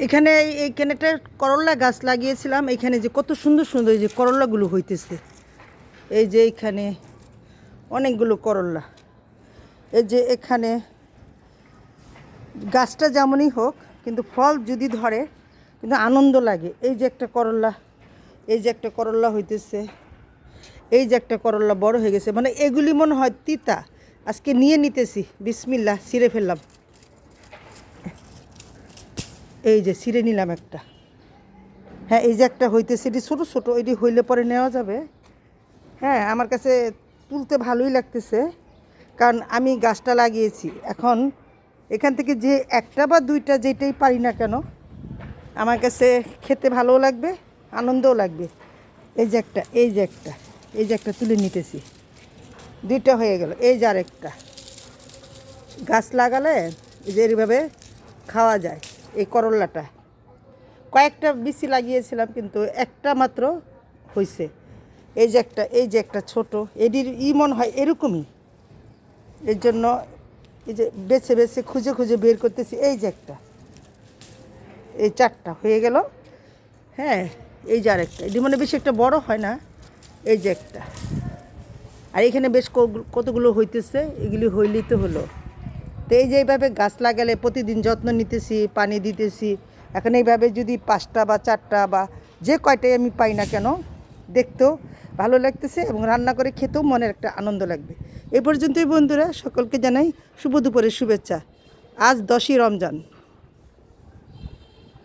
এখানে এইখানে একটা করল্লা গাছ লাগিয়েছিলাম। এইখানে যে কত সুন্দর সুন্দর এই যে করল্লাগুলো হইতেছে, এই যে এইখানে অনেকগুলো করল্লা, এই যে এখানে গাছটা যেমনই হোক কিন্তু ফল যদি ধরে কিন্তু আনন্দ লাগে। এই যে একটা করল্লা, এই যে একটা করল্লা হইতেছে, এই যে একটা করল্লা বড় হয়ে গেছে, মানে এগুলি মনে হয় তিতা। আজকে নিয়ে নিতেছি, বিসমিল্লাহ, ছিঁড়ে ফেললাম। এই যে ছিঁড়ে নিলাম একটা। হ্যাঁ, এই যে একটা হইতেছে, এটি ছোটো ছোটো, এটি হইলে পরে নেওয়া যাবে। হ্যাঁ, আমার কাছে তুলতে ভালোই লাগতেছে, কারণ আমি গাছটা লাগিয়েছি। এখন এখান থেকে যে একটা বা দুইটা যেটাই পারি না কেন, আমার কাছে খেতে ভালোও লাগবে, আনন্দও লাগবে। এই যে একটা, এই যে একটা, এই যে একটা তুলে নিতেছি, দুইটা হয়ে গেল। এই যে আরেকটা। গাছ লাগালে এই যে এইভাবে খাওয়া যায়। এই করল্লাটা কয়েকটা বিচি লাগিয়েছিলাম কিন্তু একটা মাত্র হয়েছে। এই যে একটা, এই যে একটা ছোট, এটির মনে হয় এরকমই। এর জন্য এই যে বেছে বেছে খুঁজে খুঁজে বের করতেছি। এই যে একটা, এই চারটা হয়ে গেল। হ্যাঁ, এই যে আরেকটা, এটি মানে বেশি একটা বড় হয় না। এই যে একটা, আর এখানে বেশ কতগুলো হইতেছে, এগুলি হইলেই তো হলো। তো এই যে এইভাবে গাছ লাগালে প্রতিদিন যত্ন নিতেছি, পানি দিতেছি। এখন এইভাবে যদি 5টা বা 4টা বা যে কয়টাই আমি পাই না কেন, দেখতেও ভালো লাগতেছে এবং রান্না করে খেতেও মনের একটা আনন্দ লাগবে। এই পর্যন্তই বন্ধুরা, সকলকে জানাই শুভ দুপুরের শুভেচ্ছা। আজ 10ই রমজান।